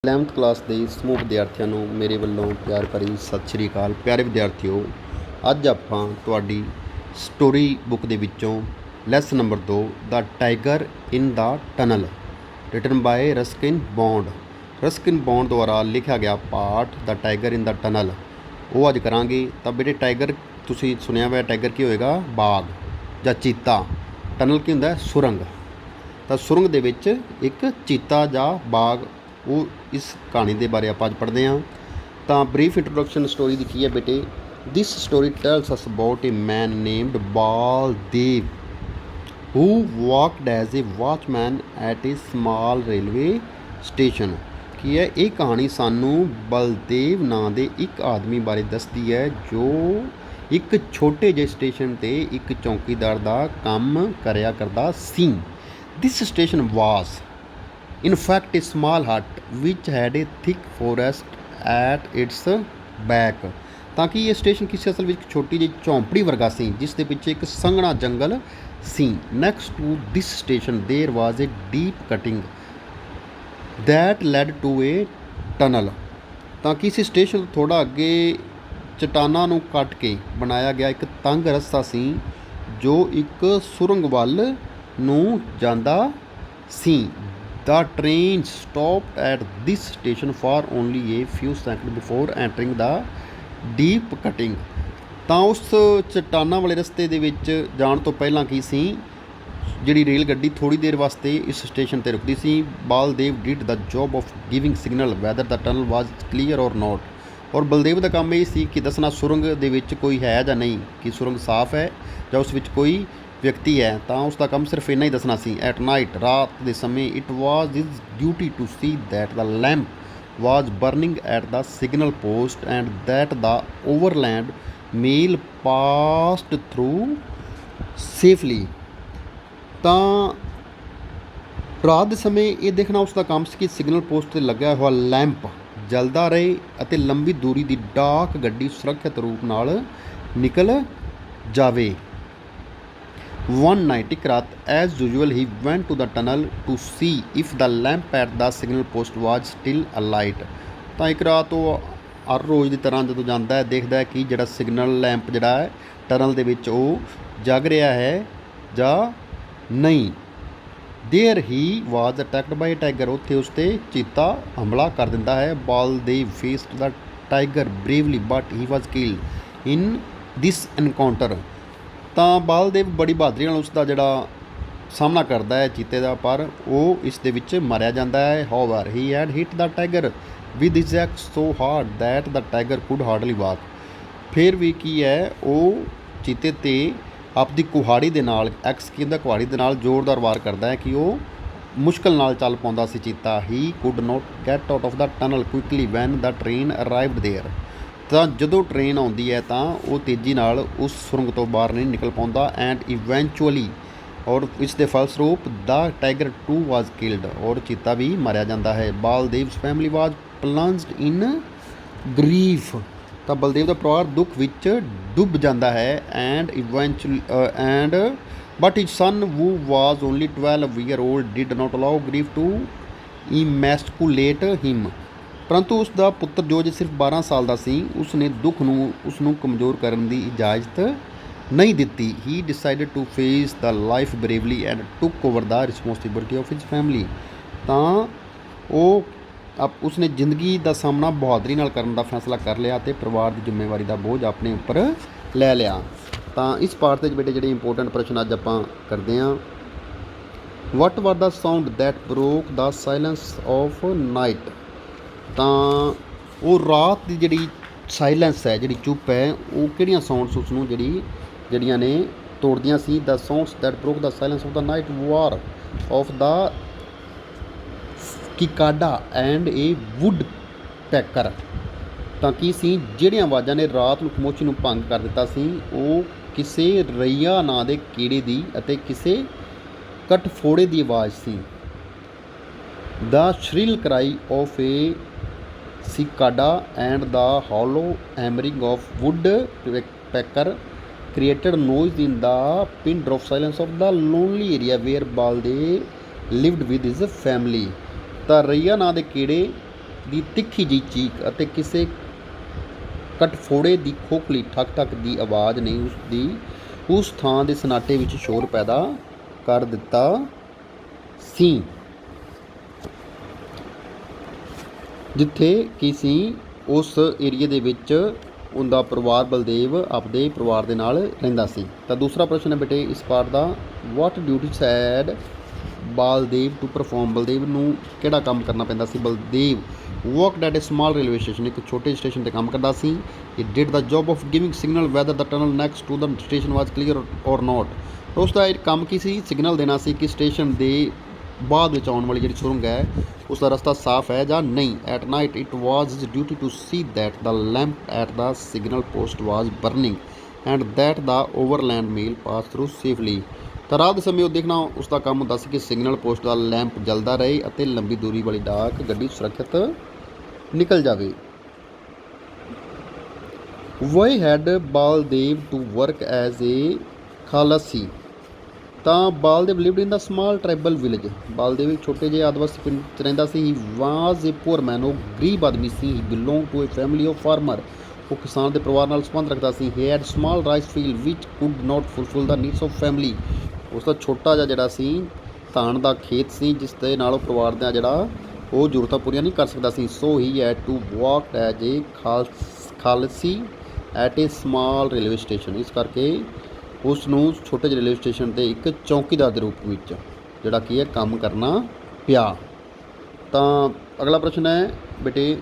11th class ਦੇ ਸਮੂਹ ਵਿਦਿਆਰਥੀਆਂ ਨੂੰ ਮੇਰੇ ਵੱਲੋਂ ਪਿਆਰ ਭਰੀ ਸਤਿ ਸ਼੍ਰੀ ਅਕਾਲ। ਪਿਆਰੇ ਵਿਦਿਆਰਥੀਓ, ਅੱਜ ਆਪਾਂ ਤੁਹਾਡੀ ਸਟੋਰੀ ਬੁੱਕ ਦੇ ਵਿੱਚੋਂ ਲੈਸਨ ਨੰਬਰ 2 ਦਾ tiger in the tunnel written by Ruskin Bond ਦੁਆਰਾ ਲਿਖਿਆ ਗਿਆ ਪਾਠ ਦਾ ਟਾਈਗਰ ਇਨ ਦਾ ਟਨਲ ਉਹ ਅੱਜ ਕਰਾਂਗੇ। ਤਾਂ ਬੇਟੇ ਟਾਈਗਰ ਤੁਸੀਂ ਸੁਣਿਆ ਹੋਇਆ, ਟਾਈਗਰ ਕੀ ਹੋਏਗਾ? ਬਾਗ ਜਾਂ ਚੀਤਾ। ਟਨਲ ਕੀ ਹੁੰਦਾ? ਸੁਰੰਗ। ਤਾਂ ਸੁਰੰਗ ਦੇ ਵਿੱਚ ਇੱਕ ਚੀਤਾ ਜਾਂ ਬਾਗ, ਉਹ ਇਸ ਕਹਾਣੀ ਦੇ ਬਾਰੇ ਆਪਾਂ ਅੱਜ ਪੜ੍ਹਦੇ ਹਾਂ। ਤਾਂ ਬਰੀਫ ਇੰਟਰੋਡਕਸ਼ਨ ਸਟੋਰੀ ਦੀ ਕੀ ਹੈ ਬੇਟੇ? This story tells us about a man named Baldev who worked as a watchman at a small railway station। ਕੀ ਹੈ ਇਹ ਕਹਾਣੀ? ਸਾਨੂੰ ਬਲਦੇਵ ਨਾਂ ਦੇ ਇੱਕ ਆਦਮੀ ਬਾਰੇ ਦੱਸਦੀ ਹੈ ਜੋ ਇੱਕ ਛੋਟੇ ਜਿਹੇ ਸਟੇਸ਼ਨ 'ਤੇ ਇੱਕ ਚੌਕੀਦਾਰ ਦਾ ਕੰਮ ਕਰਿਆ ਕਰਦਾ ਸੀ। This station was in fact a small hut which had a thick forest at its back। ਤਾਂ ਕਿ ਇਹ ਸਟੇਸ਼ਨ ਕਿਸੇ ਅਸਲ ਵਿੱਚ ਛੋਟੀ ਜਿਹੀ ਝੌਂਪੜੀ ਵਰਗਾ ਸੀ ਜਿਸ ਦੇ ਪਿੱਛੇ ਇੱਕ ਸੰਘਣਾ ਜੰਗਲ ਸੀ। Next to this station there was a deep cutting that led to a tunnel. ਤਾਂ ਕਿ ਇਸ ਸਟੇਸ਼ਨ ਤੋਂ ਥੋੜ੍ਹਾ ਅੱਗੇ ਚਟਾਨਾਂ ਨੂੰ ਕੱਟ ਕੇ ਬਣਾਇਆ ਗਿਆ ਇੱਕ ਤੰਗ ਰਸਤਾ ਸੀ ਜੋ ਇੱਕ ਸੁਰੰਗ ਵੱਲ ਨੂੰ ਜਾਂਦਾ ਸੀ। The train stopped at this station for only a few seconds before entering the deep cutting। ਤਾਂ ਉਸ ਚਟਾਨਾਂ ਵਾਲੇ ਰਸਤੇ ਦੇ ਵਿੱਚ ਜਾਣ ਤੋਂ ਪਹਿਲਾਂ ਕੀ ਸੀ, ਜਿਹੜੀ ਰੇਲ ਗੱਡੀ ਥੋੜ੍ਹੀ ਦੇਰ ਵਾਸਤੇ ਇਸ ਸਟੇਸ਼ਨ 'ਤੇ ਰੁਕਦੀ ਸੀ। Baldev did the job of giving signal whether the tunnel was clear or not. ਔਰ ਬਲਦੇਵ ਦਾ ਕੰਮ ਇਹ ਸੀ ਕਿ ਦੱਸਣਾ ਸੁਰੰਗ ਦੇ ਵਿੱਚ ਕੋਈ ਹੈ ਜਾਂ ਨਹੀਂ, ਕਿ ਸੁਰੰਗ ਸਾਫ਼ ਹੈ ਜਾਂ ਉਸ ਵਿੱਚ ਕੋਈ ਵਿਅਕਤੀ ਹੈ। ਤਾਂ ਉਸ ਦਾ ਕੰਮ ਸਿਰਫ ਇੰਨਾ ਹੀ ਦੱਸਣਾ ਸੀ। ਐਟ ਨਾਈਟ, ਰਾਤ ਦੇ ਸਮੇਂ, it was his duty to see that the lamp was burning at the signal post and that the overland mail passed through safely. ਤਾਂ ਰਾਤ ਦੇ ਸਮੇਂ ਇਹ ਦੇਖਣਾ ਉਸ ਦਾ ਕੰਮ ਸੀ ਕਿ ਸਿਗਨਲ ਪੋਸਟ 'ਤੇ ਲੱਗਿਆ ਹੋਇਆ ਲੈਂਪ ਜਲਦਾ ਰਹੇ ਅਤੇ ਲੰਬੀ ਦੂਰੀ ਦੀ ਡਾਕ ਗੱਡੀ ਸੁਰੱਖਿਅਤ ਰੂਪ ਨਾਲ ਨਿਕਲ ਜਾਵੇ। One night, ਇੱਕ ਰਾਤ, as usual, he went to the tunnel to see if the lamp at the signal post was still alight। ਤਾਂ ਇੱਕ ਰਾਤ ਉਹ ਹਰ ਰੋਜ਼ ਦੀ ਤਰ੍ਹਾਂ ਜਦੋਂ ਜਾਂਦਾ ਹੈ ਦੇਖਦਾ ਹੈ ਕਿ ਜਿਹੜਾ ਸਿਗਨਲ ਲੈਂਪ ਜਿਹੜਾ ਹੈ ਟਨਲ ਦੇ ਵਿੱਚ ਉਹ ਜਗ ਰਿਹਾ ਹੈ ਜਾਂ ਨਹੀਂ। There he was attacked by a tiger। ਉੱਥੇ ਉਸ 'ਤੇ ਚੀਤਾ ਹਮਲਾ ਕਰ ਦਿੰਦਾ ਹੈ। Baldev faced the tiger bravely but he was killed in this encounter। ਤਾਂ ਬਾਲਦੇਵ ਬੜੀ ਬਹਾਦਰੀ ਨਾਲ ਉਸ ਦਾ ਜਿਹੜਾ ਸਾਹਮਣਾ ਕਰਦਾ ਹੈ ਚੀਤੇ ਦਾ, ਪਰ ਉਹ ਇਸ ਦੇ ਵਿੱਚ ਮਾਰਿਆ ਜਾਂਦਾ ਹੈ। However he had hit the tiger with his axe so hard that the tiger could hardly walk. ਫਿਰ ਵੀ ਕੀ ਹੈ, ਉਹ ਚੀਤੇ 'ਤੇ ਆਪਦੀ ਕੁਹਾੜੀ ਦੇ ਨਾਲ, ਐਕਸ ਕੀ ਹੁੰਦਾ, ਕੁਹਾੜੀ ਦੇ ਨਾਲ ਜ਼ੋਰਦਾਰ ਵਾਰ ਕਰਦਾ ਹੈ ਕਿ ਉਹ ਮੁਸ਼ਕਲ ਨਾਲ ਚੱਲ ਪਾਉਂਦਾ ਸੀ ਚੀਤਾ। He could not get out of the tunnel quickly when the train arrived there. ਤਾਂ ਜਦੋਂ ਟ੍ਰੇਨ ਆਉਂਦੀ ਹੈ ਤਾਂ ਉਹ ਤੇਜ਼ੀ ਨਾਲ ਉਸ ਸੁਰੰਗ ਤੋਂ ਬਾਹਰ ਨਹੀਂ ਨਿਕਲ ਪਾਉਂਦਾ। ਐਂਡ ਇਵੈਂਚੁਅਲੀ, ਔਰ ਇਸ ਦੇ ਫਲਸਰੂਪ the tiger too was killed, ਔਰ ਚੀਤਾ ਵੀ ਮਾਰਿਆ ਜਾਂਦਾ ਹੈ। Baldev's family was plunged in grief. ਤਾਂ ਬਲਦੇਵ ਦਾ ਪਰਿਵਾਰ ਦੁੱਖ ਵਿੱਚ ਡੁੱਬ ਜਾਂਦਾ ਹੈ। But his son who was only 12 year old did not allow grief to emasculate him. ਪਰੰਤੂ ਉਸ ਦਾ ਪੁੱਤਰ ਜੋ ਜੇ ਸਿਰਫ 12 ਸਾਲ ਦਾ ਸੀ, ਉਸ ਨੇ ਦੁੱਖ ਨੂੰ ਉਸ ਨੂੰ ਕਮਜ਼ੋਰ ਕਰਨ ਦੀ ਇਜਾਜ਼ਤ ਨਹੀਂ ਦਿੱਤੀ। He decided to face the life bravely and took over the responsibility of his family. ਤਾਂ ਉਸਨੇ ਜ਼ਿੰਦਗੀ ਦਾ ਸਾਹਮਣਾ ਬਹਾਦਰੀ ਨਾਲ ਕਰਨ ਦਾ ਫੈਸਲਾ ਕਰ ਲਿਆ ਅਤੇ ਪਰਿਵਾਰ ਦੀ ਜ਼ਿੰਮੇਵਾਰੀ ਦਾ ਬੋਝ ਆਪਣੇ ਉੱਪਰ ਲੈ ਲਿਆ। ਤਾਂ ਇਸ ਪਾਠ ਦੇ ਬੇਟੇ ਜਿਹੜੇ ਇੰਪੋਰਟੈਂਟ ਪ੍ਰਸ਼ਨ ਅੱਜ ਆਪਾਂ ਕਰਦੇ ਹਾਂ। What were the sound that broke the silence of night. ਤਾਂ ਉਹ ਰਾਤ ਦੀ ਜਿਹੜੀ ਸਾਇਲੈਂਸ ਹੈ, ਜਿਹੜੀ ਚੁੱਪ ਹੈ, ਉਹ ਕਿਹੜੀਆਂ ਸਾਊਂਡਸ ਉਸ ਨੂੰ ਜਿਹੜੀਆਂ ਨੇ ਤੋੜਦੀਆਂ ਸੀ। The sounds that broke the silence of the night were of the cicada and a woodpecker. ਤਾਂ ਕੀ ਸੀ, ਜਿਹੜੀਆਂ ਆਵਾਜ਼ਾਂ ਨੇ ਰਾਤ ਨੂੰ ਖਾਮੋਸ਼ੀ ਨੂੰ ਭੰਗ ਕਰ ਦਿੱਤਾ ਸੀ, ਉਹ ਕਿਸੇ ਰਈਆ ਨਾਂ ਦੇ ਕੀੜੇ ਦੀ ਅਤੇ ਕਿਸੇ ਕਟਫੋੜੇ ਦੀ ਆਵਾਜ਼ ਸੀ। ਦਾ ਸ਼੍ਰਿਲ ਕਰਾਈ of A cicada and the hollow hammering of woodpecker created noise in the pin drop silence of the lonely area where Baldev lived with his family। ਤਾਂ ਰਈਆ ਨਾਂ ਦੇ ਕੀੜੇ ਦੀ ਤਿੱਖੀ ਜਿਹੀ ਚੀਕ ਅਤੇ ਕਿਸੇ ਕਟਫੋੜੇ ਦੀ ਖੋਖਲੀ ਠਕ ਠਕ ਦੀ ਆਵਾਜ਼ ਨੇ ਉਸ ਥਾਂ ਦੇ ਸਨਾਟੇ ਵਿੱਚ ਸ਼ੋਰ ਪੈਦਾ ਕਰ ਦਿੱਤਾ ਸੀ ਜਿੱਥੇ ਕਿ ਸੀ ਉਸ ਏਰੀਏ ਦੇ ਵਿੱਚ ਉਹਦਾ ਪਰਿਵਾਰ ਬਲਦੇਵ ਆਪਦੇ ਪਰਿਵਾਰ ਦੇ ਨਾਲ ਰਹਿੰਦਾ ਸੀ। ਤਾਂ ਦੂਸਰਾ ਪ੍ਰਸ਼ਨ ਹੈ ਬੇਟੇ ਇਸ ਪਾਰਟ ਦਾ, what duty said Baldev to perform, Baldev ਨੂੰ ਕਿਹੜਾ ਕੰਮ ਕਰਨਾ ਪੈਂਦਾ ਸੀ। Baldev worked at a small railway station, ਇੱਕ ਛੋਟੇ ਸਟੇਸ਼ਨ 'ਤੇ ਕੰਮ ਕਰਦਾ ਸੀ। It did the job of giving signal whether the tunnel next to the station was clear or not. ਉਸ ਦਾ ਇੱਕ ਕੰਮ ਕੀ ਸੀ, ਸਿਗਨਲ ਦੇਣਾ ਸੀ ਕਿ ਸਟੇਸ਼ਨ ਦੇ ਬਾਅਦ ਵਿੱਚ ਆਉਣ ਵਾਲੀ ਜਿਹੜੀ ਸੁਰੰਗ ਹੈ ਉਸ ਦਾ ਰਸਤਾ ਸਾਫ਼ ਹੈ ਜਾਂ ਨਹੀਂ। At night it was his duty to see that the lamp at the signal post was burning and that the overland mail pass through safely. ਤਾਂ ਰਾਤ ਦੇ ਸਮੇਂ ਉਹ ਦੇਖਣਾ ਉਸ ਦਾ ਕੰਮ ਹੁੰਦਾ ਸੀ ਕਿ ਸਿਗਨਲ ਪੋਸਟ ਦਾ ਲੈਂਪ ਜਲਦਾ ਰਹੇ ਅਤੇ ਲੰਬੀ ਦੂਰੀ ਵਾਲੀ ਡਾਕ ਗੱਡੀ ਸੁਰੱਖਿਅਤ ਨਿਕਲ ਜਾਵੇ। Why had Baldev to work as a khalasi, ਤਾਂ Baldev lived in the small tribal village, Baldev ਇੱਕ ਛੋਟੇ ਜਿਹੇ ਆਦਿਵਾਸੀ ਪਿੰਡ 'ਚ ਰਹਿੰਦਾ ਸੀ। ਹੀ ਵਾਜ਼ ਏ ਪੂਅਰ ਮੈਨ, ਉਹ ਗਰੀਬ ਆਦਮੀ ਸੀ। He belong to a family of farmer, ਉਹ ਕਿਸਾਨ ਦੇ ਪਰਿਵਾਰ ਨਾਲ ਸੰਬੰਧ ਰੱਖਦਾ ਸੀ। He had small rice field which could not fulfil the needs of family, ਉਸ ਦਾ ਛੋਟਾ ਜਿਹਾ ਜਿਹੜਾ ਸੀ ਧਾਨ ਦਾ ਖੇਤ ਸੀ ਜਿਸ ਦੇ ਨਾਲ ਉਹ ਪਰਿਵਾਰ ਦਾ ਜਿਹੜਾ ਉਹ ਜ਼ਰੂਰਤਾਂ ਪੂਰੀਆਂ ਨਹੀਂ ਕਰ ਸਕਦਾ ਸੀ। So he had to work as a khalasi at a small railway station, ਇਸ ਕਰਕੇ ਉਸ ਨੂੰ ਛੋਟੇ ਜਿਹੇ ਰੇਲਵੇ ਸਟੇਸ਼ਨ 'ਤੇ ਇੱਕ ਚੌਕੀਦਾਰ ਦੇ ਰੂਪ ਵਿੱਚ ਜਿਹੜਾ ਕੀ ਹੈ ਕੰਮ ਕਰਨਾ ਪਿਆ। ਤਾਂ ਅਗਲਾ ਪ੍ਰਸ਼ਨ ਹੈ ਬੇਟੇ,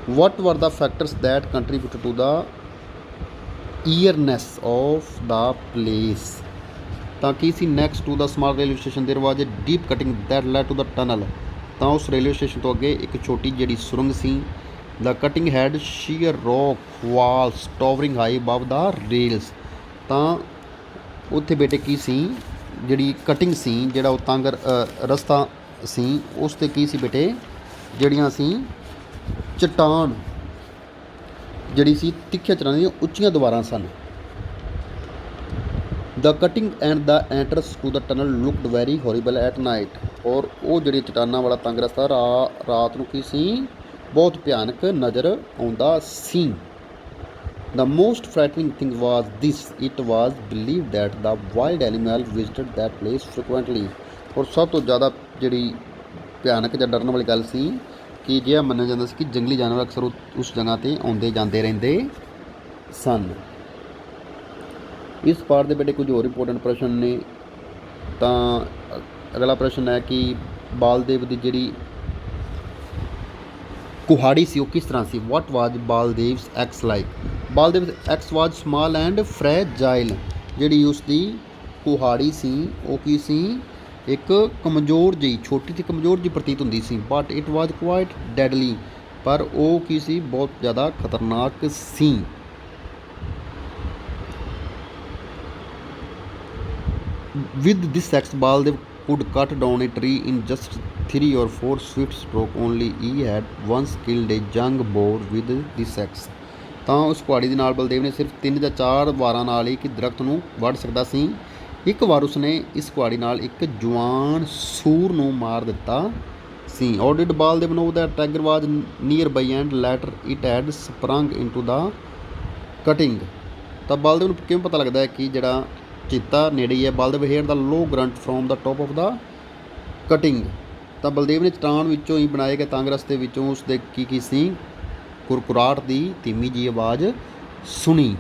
what were the factors that contribute to the eeriness of the place, ਤਾਂ ਕੀ ਸੀ next to the small railway station there was a deep cutting that led to the tunnel, ਤਾਂ ਉਸ ਰੇਲਵੇ ਸਟੇਸ਼ਨ ਤੋਂ ਅੱਗੇ ਇੱਕ ਛੋਟੀ ਜਿਹੜੀ ਸੁਰੰਗ ਸੀ। The cutting had sheer rock walls towering high above the rails, ਤਾਂ ਉੱਥੇ ਬੇਟੇ ਕੀ ਸੀ ਜਿਹੜੀ ਕਟਿੰਗ ਸੀ ਜਿਹੜਾ ਉਹ ਤੰਗ ਰਸਤਾ ਸੀ ਉਸ 'ਤੇ ਕੀ ਸੀ ਬੇਟੇ ਜਿਹੜੀਆਂ ਸੀ ਚਟਾਨ ਜਿਹੜੀ ਸੀ ਤਿੱਖੀਆਂ ਚਟਾਨਾਂ ਦੀਆਂ ਉੱਚੀਆਂ ਦੀਵਾਰਾਂ ਸਨ। The cutting and the entrance to the tunnel looked very horrible at night, ਔਰ ਉਹ ਜਿਹੜੀ ਚਟਾਨਾਂ ਵਾਲਾ ਤੰਗ ਰਸਤਾ ਰਾਤ ਨੂੰ ਕੀ ਸੀ ਬਹੁਤ ਭਿਆਨਕ ਨਜ਼ਰ ਆਉਂਦਾ ਸੀ। The most frightening thing was this, it was believed that the wild animal visited that place frequently, ਔਰ ਸਭ ਤੋਂ ਜ਼ਿਆਦਾ ਜਿਹੜੀ ਭਿਆਨਕ ਜਾਂ ਡਰਨ ਵਾਲੀ ਗੱਲ ਸੀ ਕਿ ਅਜਿਹਾ ਮੰਨਿਆ ਜਾਂਦਾ ਸੀ ਕਿ ਜੰਗਲੀ ਜਾਨਵਰ ਅਕਸਰ ਉਸ ਜਗ੍ਹਾ 'ਤੇ ਆਉਂਦੇ ਜਾਂਦੇ ਰਹਿੰਦੇ ਸਨ। ਇਸ ਪਾਰਟ ਦੇ ਬੇਟੇ ਕੁਝ ਹੋਰ ਇੰਪੋਰਟੈਂਟ ਪ੍ਰਸ਼ਨ ਨੇ। ਤਾਂ ਅਗਲਾ ਪ੍ਰਸ਼ਨ ਹੈ ਕਿ ਬਾਲਦੇਵ ਦੀ ਜਿਹੜੀ ਕੁਹਾੜੀ ਸੀ ਉਹ ਕਿਸ ਤਰ੍ਹਾਂ ਸੀ। ਵਾਟ ਵਾਜ ਬਾਲਦੇਵਸ ਐਕਸ ਲਾਈਕ, ਬਾਲਦੇਵ ਐਕਸ ਵਾਜ ਸਮਾਲ ਐਂਡ ਫਰੈਜਾਈਲ, ਜਿਹੜੀ ਉਸ ਦੀ ਕੁਹਾੜੀ ਸੀ ਉਹ ਕੀ ਸੀ ਇੱਕ ਕਮਜ਼ੋਰ ਜਿਹੀ ਛੋਟੀ ਜਿਹੀ ਕਮਜ਼ੋਰ ਜਿਹੀ ਪ੍ਰਤੀਤ ਹੁੰਦੀ ਸੀ। ਬਟ ਇਟ ਵਾਜ ਕੁਆਇਟ ਡੈਡਲੀ, ਪਰ ਉਹ ਕੀ ਸੀ ਬਹੁਤ ਜ਼ਿਆਦਾ ਖਤਰਨਾਕ ਸੀ। With this axe, Baldev could cut down a tree in just 3 or 4 swift strokes only. He had once killed a young boar with this axe. ਤਾਂ ਉਸ ਕੁਹਾੜੀ ਦੇ ਨਾਲ ਬਲਦੇਵ ਨੇ ਸਿਰਫ 3 ਜਾਂ 4 ਵਾਰਾਂ ਨਾਲ ਹੀ ਇੱਕ ਦਰਖਤ ਨੂੰ ਵੱਢ ਸਕਦਾ ਸੀ। ਇੱਕ ਵਾਰ ਉਸਨੇ ਇਸ ਕੁਹਾੜੀ ਨਾਲ ਇੱਕ ਜਵਾਨ ਸੂਰ ਨੂੰ ਮਾਰ ਦਿੱਤਾ ਸੀ। Or did Baldev know that tiger was nearby and later it had sprung into the cutting? ਤਾਂ ਬਲਦੇਵ ਨੂੰ ਕਿਵੇਂ ਪਤਾ ਲੱਗਦਾ ਹੈ ਕਿ ਜਿਹੜਾ ਚੀਤਾ ਨੇੜੇ ਹੀ ਹੈ। Baldev heard the low grunt from the top of the cutting, ਤਾਂ ਬਲਦੇਵ ਨੇ ਚਟਾਨ ਵਿੱਚੋਂ ਹੀ ਬਣਾਏ ਗਏ ਤੰਗ ਰਸਤੇ ਵਿੱਚੋਂ ਉਸਦੇ ਕੀ ਸੀ ਕੁਰਕੁਰਾਟ ਦੀ ਧੀਮੀ ਜਿਹੀ ਆਵਾਜ਼ ਸੁਣੀ।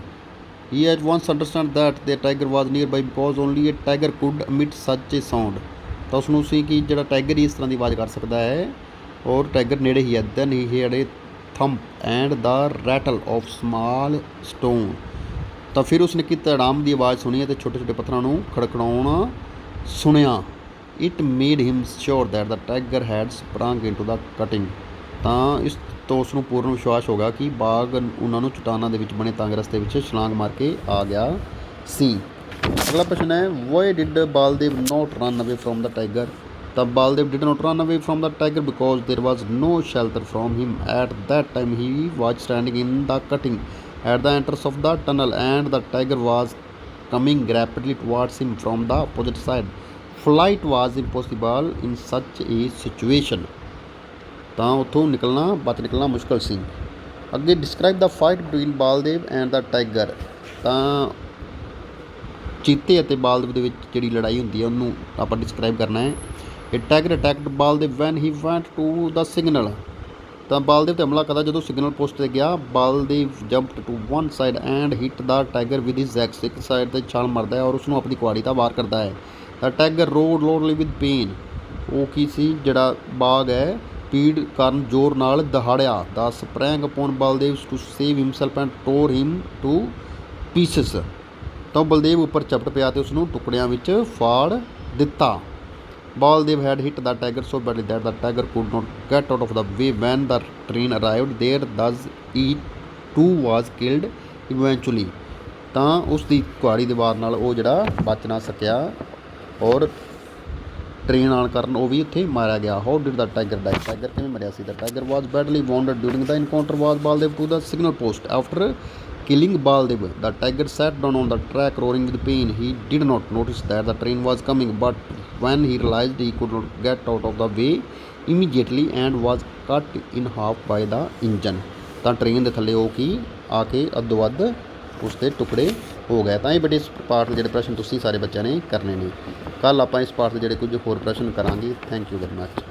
He at once understand that the tiger was nearby because only a tiger could emit such a sound, ਤਾਂ ਉਸਨੂੰ ਸੀ ਕਿ ਜਿਹੜਾ ਟਾਈਗਰ ਹੀ ਇਸ ਤਰ੍ਹਾਂ ਦੀ ਆਵਾਜ਼ ਕਰ ਸਕਦਾ ਹੈ ਔਰ ਟਾਈਗਰ ਨੇੜੇ ਹੀ ਹੈ। Then he heard a thump and the rattle of small stone, ਤਾਂ ਫਿਰ ਉਸਨੇ ਕੀ ਧੜਾਮ ਦੀ ਆਵਾਜ਼ ਸੁਣੀ ਅਤੇ ਛੋਟੇ ਛੋਟੇ ਪੱਥਰਾਂ ਨੂੰ ਖੜਕਣਾਉਣਾ ਸੁਣਿਆ। It made him sure that the tiger had sprung into the cutting, ਤਾਂ ਇਸ ਤੋਂ ਉਸ ਨੂੰ ਪੂਰਨ ਵਿਸ਼ਵਾਸ ਹੋ ਗਿਆ ਕਿ ਬਾਘ ਉਹਨਾਂ ਨੂੰ ਚਟਾਨਾਂ ਦੇ ਵਿੱਚ ਬਣੇ ਤੰਗ ਰਸਤੇ ਵਿੱਚ ਛਲਾਂਗ ਮਾਰ ਕੇ ਆ ਗਿਆ ਸੀ। ਅਗਲਾ ਪ੍ਰਸ਼ਨ ਹੈ why did Baldev not run away from the tiger, ਤਾਂ Baldev did not run away from the tiger because there was no shelter from him at that time. He was standing in the cutting at the entrance of the tunnel and the tiger was coming rapidly towards him from the opposite side. Flight was impossible in such a situation. ਤਾਂ ਉੱਥੋਂ ਬਚ ਨਿਕਲਣਾ ਮੁਸ਼ਕਲ ਸੀ। ਅੱਗੇ describe the fight between Baldev and the tiger. ਤਾਂ ਚੀਤੇ ਅਤੇ ਬਾਲਦੇਵ ਦੇ ਵਿੱਚ ਜਿਹੜੀ ਲੜਾਈ ਹੁੰਦੀ ਹੈ ਉਹਨੂੰ ਆਪਾਂ ਡਿਸਕ੍ਰਾਈਬ ਕਰਨਾ ਹੈ। ਇਹ tiger attacked Baldev when he went to the signal. ਤਾਂ ਬਾਲਦੇਵ 'ਤੇ ਹਮਲਾ ਕਰਦਾ ਜਦੋਂ ਸਿਗਨਲ ਪੋਸਟ 'ਤੇ ਗਿਆ। Baldev jumped to one side and hit the tiger with his axe. ਇੱਕ ਸਾਈਡ 'ਤੇ ਛਾਲ ਮਾਰਦਾ ਹੈ ਔਰ ਉਸਨੂੰ ਆਪਣੀ ਕੁਹਾੜੀ ਦਾ ਵਾਰ ਕਰਦਾ ਹੈ। ਤਾਂ ਟਾਈਗਰ ਰੋਡ ਲੋਡਲੀ ਵਿਦ ਪੇਨ। ਉਹ ਕੀ ਸੀ, ਜਿਹੜਾ ਬਾਗ ਹੈ ਪੀੜ ਕਾਰਨ ਜ਼ੋਰ ਨਾਲ ਦਹਾੜਿਆ। The sprang upon Baldev to save himself and tore him to pieces. ਤਾਂ ਬਲਦੇਵ ਉੱਪਰ ਝਪਟ ਪਿਆ ਅਤੇ ਉਸਨੂੰ ਟੁਕੜਿਆਂ ਵਿੱਚ ਫਾੜ ਦਿੱਤਾ। ਬਾਲਦੇਵ had hit the tiger so badly that the tiger could not get out of the way when the train arrived there, thus it too was killed eventually। ਤਾਂ ਉਸ ਦੀ ਕੁਹਾੜੀ ਦੇ ਵਾਰ ਨਾਲ ਉਹ ਜਿਹੜਾ ਬਚ ਨਾ ਸਕਿਆ ਔਰ ਟ੍ਰੇਨ ਆਉਣ ਕਾਰਨ ਉਹ ਵੀ ਉੱਥੇ ਮਾਰਿਆ ਗਿਆ। How did the tiger die. Tiger ਕਿਵੇਂ ਮਰਿਆ ਸੀ। The tiger was badly wounded during the encounter was Baldev to the signal post after killing Baldev. The tiger sat down on the track roaring with pain. He did not notice that the train was coming, but when he realized he could not get out of the way immediately and was cut in half by the engine। ਤਾਂ train ਦੇ ਥੱਲੇ ਉਹ ਕੀ ਆ ਕੇ ਅੱਧੋ ਅੱਧ ਉਸ ਦੇ ਟੁਕੜੇ ਹੋ ਗਏ। ਤਾਂ ਇਹ ਬੇਟੇ ਇਸ ਪਾਠ ਦੇ ਜਿਹੜੇ ਪ੍ਰਸ਼ਨ ਤੁਸੀਂ ਸਾਰੇ ਬੱਚਿਆਂ ਨੇ ਕਰਨੇ ਨੇ। ਕੱਲ੍ਹ ਆਪਾਂ ਇਸ ਪਾਠ ਦੇ ਜਿਹੜੇ ਕੁਝ ਹੋਰ ਪ੍ਰਸ਼ਨ ਕਰਾਂਗੇ। Thank you very much.